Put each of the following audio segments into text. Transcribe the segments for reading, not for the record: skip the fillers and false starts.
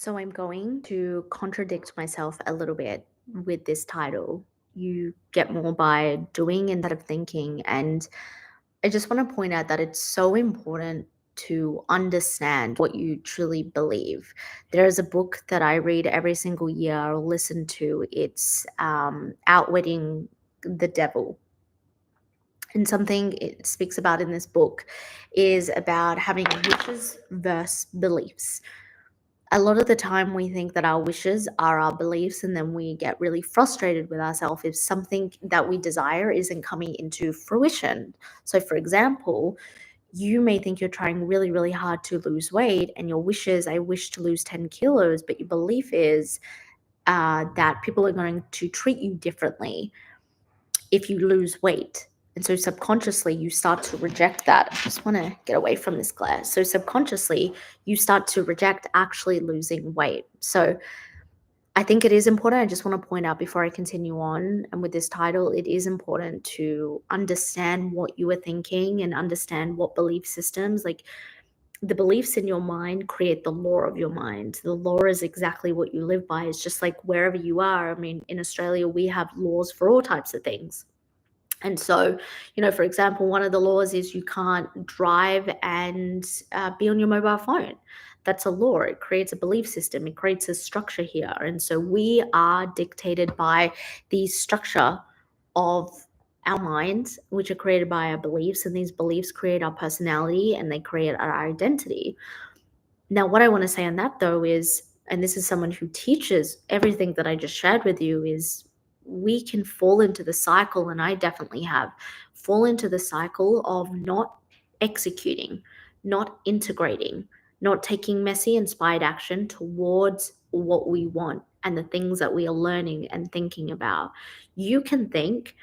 So I'm going to contradict myself a little bit with this title. You get more by doing instead of thinking. And I just want to point out that it's so important to understand what you truly believe. There's a book that I read every single year or listen to. It's Outwitting the Devil. And something it speaks about in this book is about having wishes versus beliefs. A lot of the time we think that our wishes are our beliefs, and then we get really frustrated with ourselves if something that we desire isn't coming into fruition. So for example, you may think you're trying really, really hard to lose weight, and your wish is, I wish to lose 10 kilos, but your belief is that people are going to treat you differently if you lose weight. And so subconsciously, you start to reject that. I just want to get away from this glare. So subconsciously, you start to reject actually losing weight. So I think it is important. I just want to point out before I continue on and with this title, it is important to understand what you are thinking and understand what belief systems, like the beliefs in your mind create the law of your mind. The law is exactly what you live by. It's just like wherever you are. I mean, in Australia, we have laws for all types of things. And so, for example, one of the laws is you can't drive and be on your mobile phone. That's a law. It creates a belief system. It creates a structure here. And so we are dictated by the structure of our minds, which are created by our beliefs. And these beliefs create our personality and they create our identity. Now, what I want to say on that though is, and this is someone who teaches everything that I just shared with you, is we can fall into the cycle, and I definitely have fall into the cycle of not executing, not integrating, not taking messy, inspired action towards what we want and the things that we are learning and thinking about. You can think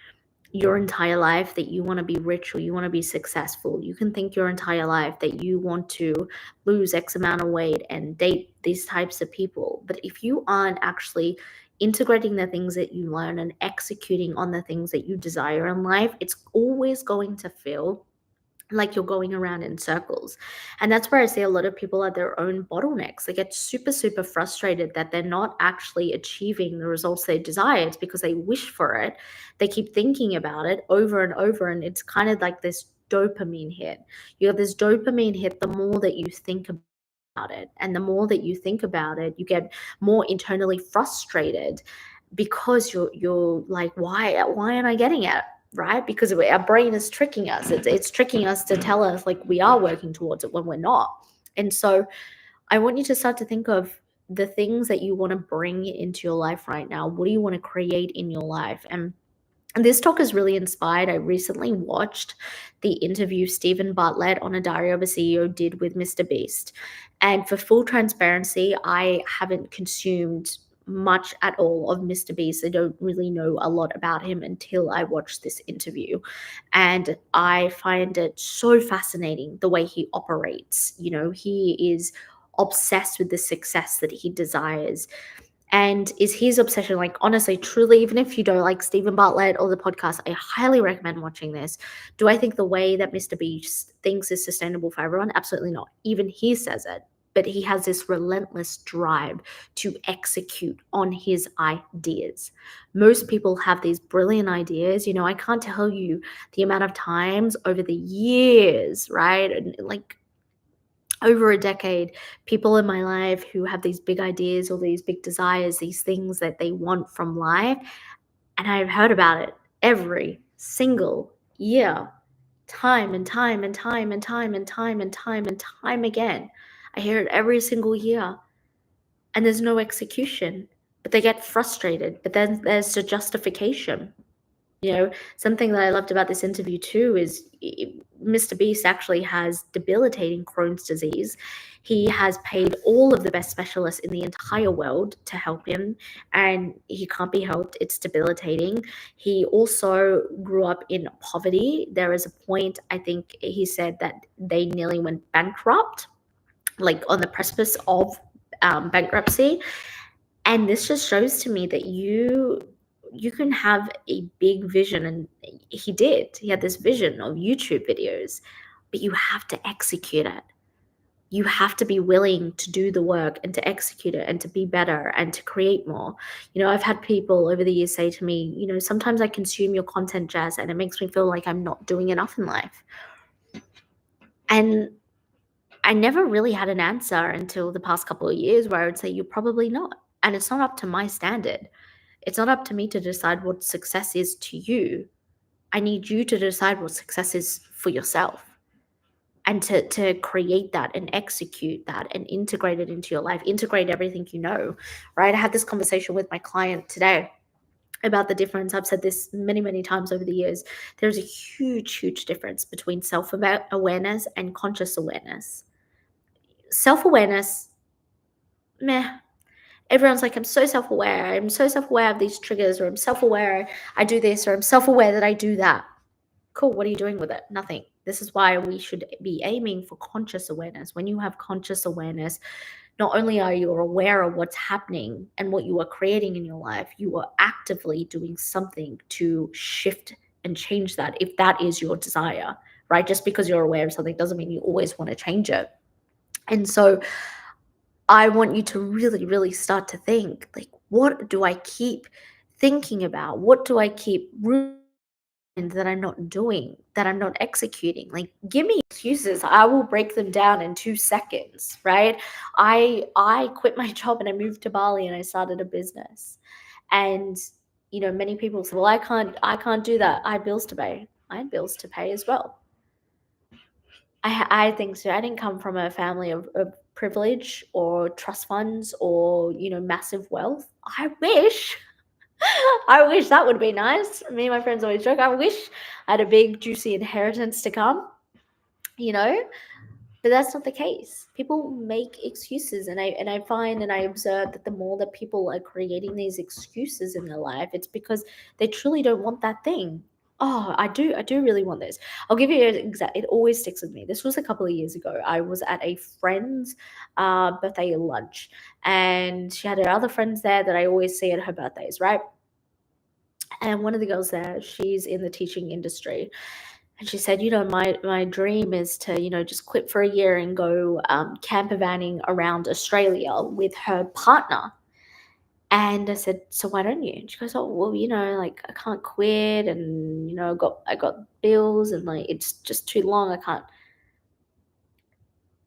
your entire life that you want to be rich or you want to be successful. You can think your entire life that you want to lose X amount of weight and date these types of people. But if you aren't actually integrating the things that you learn and executing on the things that you desire in life, it's always going to feel like you're going around in circles. And that's where I see a lot of people at their own bottlenecks. They get super, super frustrated that they're not actually achieving the results they desire. It's because they wish for it. They keep thinking about it over and over. And it's kind of like this dopamine hit. You have this dopamine hit the more that you think about it. And the more that you think about it, you get more internally frustrated because you're like, why aren't I getting it? Right? Because our brain is tricking us. It's tricking us to tell us like we are working towards it when we're not. And so I want you to start to think of the things that you want to bring into your life right now. What do you want to create in your life? And this talk is really inspired. I recently watched the interview Stephen Bartlett on A Diary of a CEO did with Mr. Beast. And for full transparency, I haven't consumed much at all of Mr. Beast. I don't really know a lot about him until I watched this interview. And I find it so fascinating the way he operates. He is obsessed with the success that he desires. And is his obsession, like, honestly, truly, even if you don't like Stephen Bartlett or the podcast, I highly recommend watching this. Do I think the way that Mr. Beast thinks is sustainable for everyone? Absolutely not. Even he says it. But he has this relentless drive to execute on his ideas. Most people have these brilliant ideas. I can't tell you the amount of times over the years, right? And like over a decade, people in my life who have these big ideas or these big desires, these things that they want from life. And I've heard about it every single year, time and time and time and time and time and time and time again. I hear it every single year. And there's no execution, but they get frustrated. But then there's the justification. Something that I loved about this interview too is Mr. Beast actually has debilitating Crohn's disease. He has paid all of the best specialists in the entire world to help him, and he can't be helped. It's debilitating. He also grew up in poverty. There is a point, I think he said, that they nearly went bankrupt, like on the precipice of bankruptcy. And this just shows to me that you can have a big vision, and he had this vision of YouTube videos, but you have to execute it. you have to be willing to do the work and to execute it and to be better and to create more. I've had people over the years say to me, sometimes I consume your content, Jazz, and it makes me feel like I'm not doing enough in life. And I never really had an answer until the past couple of years where I would say, you're probably not. And it's not up to my standard. It's not up to me to decide what success is to you. I need you to decide what success is for yourself, and to create that and execute that and integrate it into your life, integrate everything, right? I had this conversation with my client today about the difference. I've said this many, many times over the years. There's a huge, huge difference between self-awareness and conscious awareness. Self-awareness, meh. Everyone's like, I'm so self-aware. I'm so self-aware of these triggers, or I'm self-aware I do this, or I'm self-aware that I do that. Cool. What are you doing with it? Nothing. This is why we should be aiming for conscious awareness. When you have conscious awareness, not only are you aware of what's happening and what you are creating in your life, you are actively doing something to shift and change that, if that is your desire, right? Just because you're aware of something doesn't mean you always want to change it. And so I want you to really, really start to think, like, what do I keep thinking about? What do I keep that I'm not doing, that I'm not executing? Like, give me excuses. I will break them down in 2 seconds, right? I quit my job and I moved to Bali and I started a business. And many people say, "Well, I can't do that. I had bills to pay." I had bills to pay as well. I think so. I didn't come from a family of privilege or trust funds or massive wealth. I wish. I wish that would be nice. Me and my friends always joke, I wish I had a big, juicy inheritance to come, you know? But that's not the case. People make excuses, and I find and I observe that the more that people are creating these excuses in their life, it's because they truly don't want that thing. Oh, I do really want this. I'll give you an exact. It always sticks with me. This was a couple of years ago. I was at a friend's birthday lunch, and she had her other friends there that I always see at her birthdays, right? And one of the girls there, she's in the teaching industry, and she said, my dream is to just quit for a year and go camper vanning around Australia with her partner. And I said, so why don't you? And she goes, oh well, like, I can't quit, and I got bills, and like, it's just too long. I can't.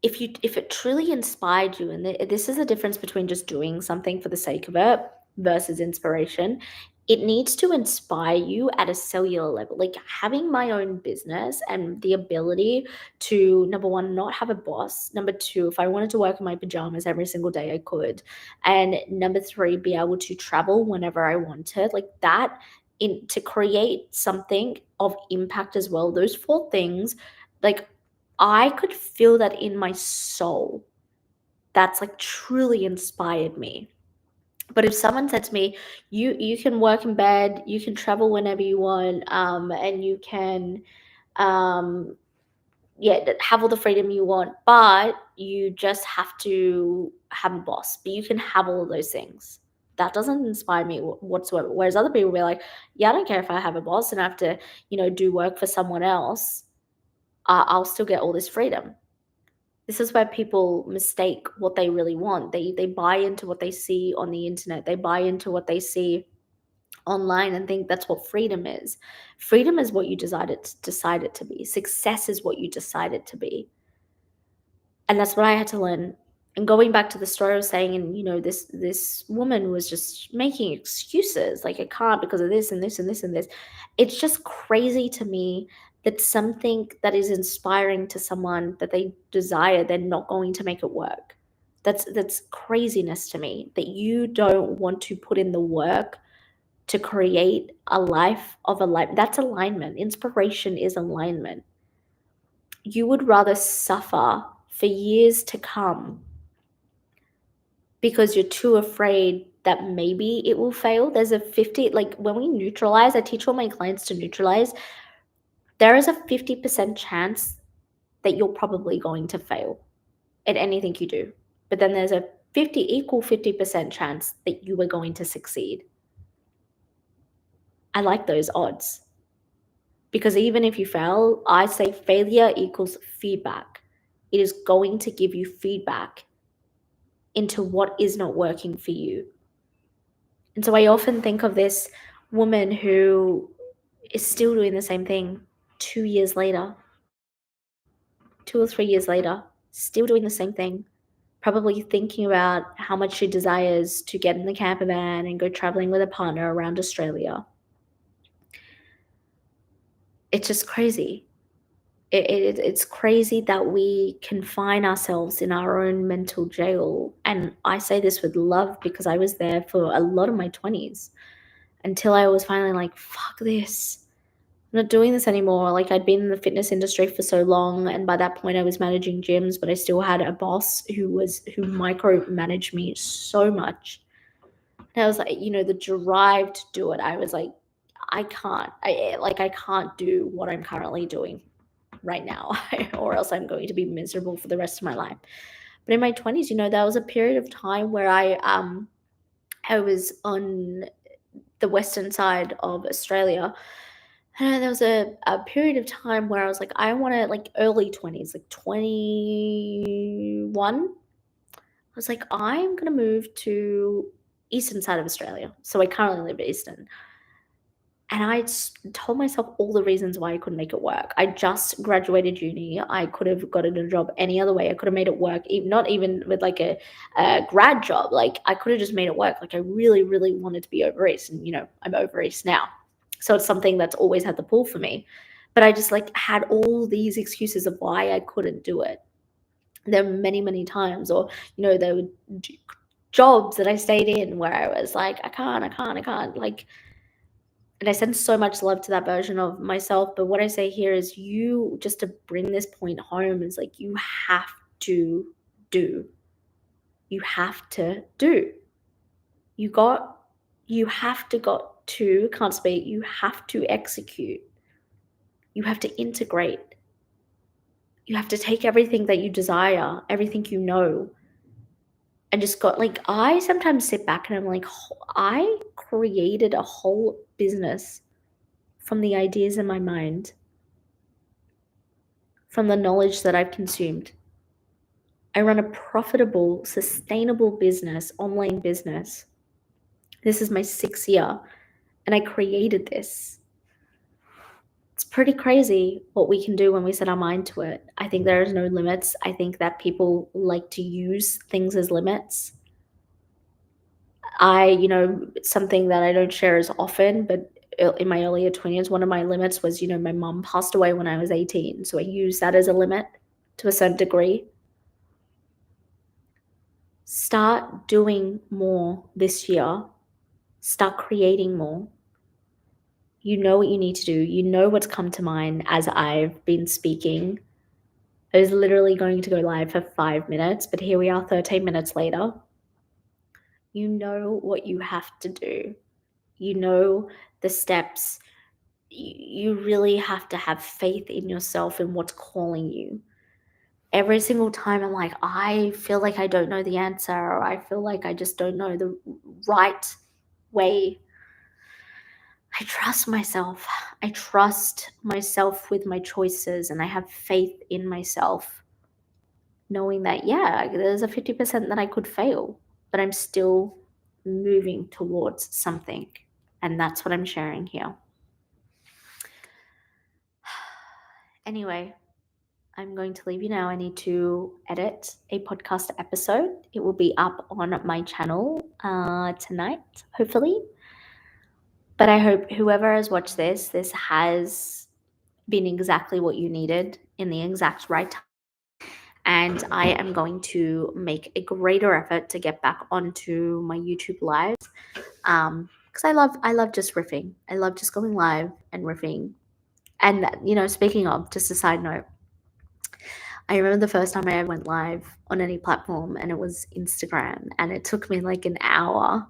If it truly inspired you, and this is the difference between just doing something for the sake of it versus inspiration. It needs to inspire you at a cellular level. Like, having my own business and the ability to, number one, not have a boss. Number two, if I wanted to work in my pajamas every single day, I could. And number three, be able to travel whenever I wanted. Like that, in to create something of impact as well. Those four things, like, I could feel that in my soul. That's like truly inspired me. But if someone said to me, you can work in bed, you can travel whenever you want, and you can um have all the freedom you want, but you just have to have a boss. But you can have all of those things. That doesn't inspire me whatsoever. Whereas other people will be like, yeah, I don't care if I have a boss and I have to, do work for someone else. I'll still get all this freedom. This is where people mistake what they really want. They buy into what they see on the internet. They buy into what they see online and think that's what freedom is. Freedom is what you decide it to be. Success is what you decide it to be. And that's what I had to learn. And going back to the story I was saying, and this woman was just making excuses, like, I can't because of this and this and this and this. It's just crazy to me that something that is inspiring to someone that they desire, they're not going to make it work. That's craziness to me, that you don't want to put in the work to create a life of a life. That's alignment. Inspiration is alignment. You would rather suffer for years to come because you're too afraid that maybe it will fail. There's a 50, like, when we neutralize, I teach all my clients to neutralize. There is a 50% chance that you're probably going to fail at anything you do. But then there's a 50% chance that you are going to succeed. I like those odds, because even if you fail, I say failure equals feedback. It is going to give you feedback into what is not working for you. And so I often think of this woman who is still doing the same thing 2 years later, 2 or 3 years later, still doing the same thing, probably thinking about how much she desires to get in the camper van and go traveling with a partner around Australia. It's just crazy. It's crazy that we confine ourselves in our own mental jail. And I say this with love because I was there for a lot of my 20s until I was finally like, fuck this. I'm not doing this anymore. Like, I'd been in the fitness industry for so long, and by that point I was managing gyms, but I still had a boss who micromanaged me so much. And I was like, the drive to do it. I was like, I can't. I can't do what I'm currently doing right now, or else I'm going to be miserable for the rest of my life. But in my 20s, that was a period of time where I was on the western side of Australia. And there was a period of time where I was like, I want to, like, early 20s, like 21. I was like, I'm going to move to eastern side of Australia. So I currently live in eastern. And I told myself all the reasons why I couldn't make it work. I just graduated uni. I could have gotten a job any other way. I could have made it work, not even with like a grad job. Like, I could have just made it work. Like, I really, really wanted to be over East. And, I'm over East now. So it's something that's always had the pull for me. But I just like had all these excuses of why I couldn't do it. There were many, many times, or, there were jobs that I stayed in where I was like, I can't. Like, and I send so much love to that version of myself. But what I say here is, just to bring this point home, is like, you have to do. You have to do. You have to can't speak. You have to execute. You have to integrate. You have to take everything that you desire, everything and just like, I sometimes sit back and I'm like, I created a whole business from the ideas in my mind, from the knowledge that I've consumed. I run a profitable, sustainable business, online business. This is my 6th year, and I created this. It's pretty crazy what we can do when we set our mind to it. I think there is no limits. I think that people like to use things as limits. It's something that I don't share as often, but in my earlier 20s, one of my limits was, my mom passed away when I was 18. So I used that as a limit to a certain degree. Start doing more this year. Start creating more. You know what you need to do. You know what's come to mind as I've been speaking. I was literally going to go live for 5 minutes, but here we are 13 minutes later. You know what you have to do. You know the steps. You really have to have faith in yourself and what's calling you. Every single time I'm like, I feel like I don't know the answer, or I feel like I just don't know the right way. I trust myself. I trust myself with my choices, and I have faith in myself, knowing that, yeah, there's a 50% that I could fail, but I'm still moving towards something. And that's what I'm sharing here. Anyway, I'm going to leave you now. I need to edit a podcast episode. It will be up on my channel tonight, hopefully. But I hope whoever has watched this has been exactly what you needed in the exact right time. And I am going to make a greater effort to get back onto my YouTube lives, because I love just riffing. I love just going live and riffing. And speaking of, just a side note, I remember the first time I ever went live on any platform, and it was Instagram, and it took me like an hour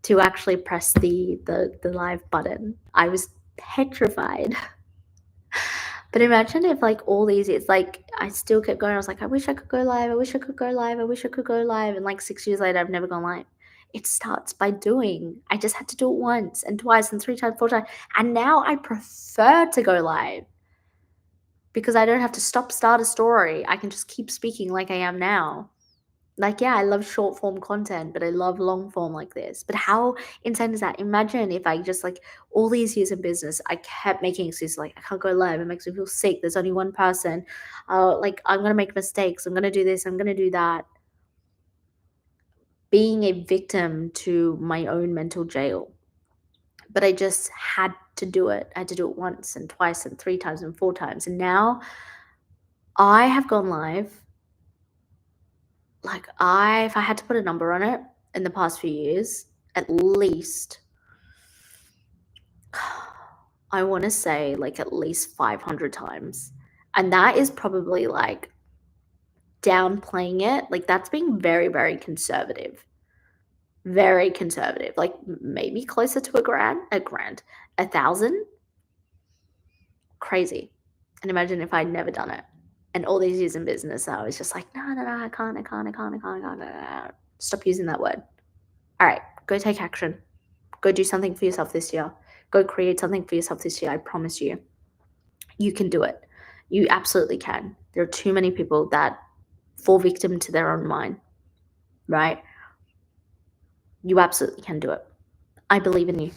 to actually press the live button. I was petrified. But imagine if, like, all these, it's like I still kept going. I was like, I wish I could go live. I wish I could go live. I wish I could go live. And like 6 years later, I've never gone live. It starts by doing. I just had to do it once and twice and 3 times, 4 times. And now I prefer to go live. because I don't have to start a story. I can just keep speaking like I am now. Like, yeah, I love short form content, but I love long form like this. But how insane is that? Imagine if I just like all these years in business, I kept making excuses like I can't go live. It makes me feel sick. There's only one person. Like I'm gonna make mistakes. I'm gonna do this. I'm gonna do that. Being a victim to my own mental jail. But I just had to do it. I had to do it once and twice and three times and four times. And now I have gone live. Like if I had to put a number on it in the past few years, at least I want to say like at least 500 times. And that is probably like downplaying it. Like that's being very, very conservative. Very conservative. Like maybe closer to a thousand. Crazy. And imagine if I'd never done it. And all these years in business, I was just like, no, no, no, I can't, I can't, I can't, I can't, I can't, I can't. Stop using that word. All right, go take action. Go do something for yourself this year. Go create something for yourself this year. I promise you. You can do it. You absolutely can. There are too many people that fall victim to their own mind, right? You absolutely can do it. I believe in you.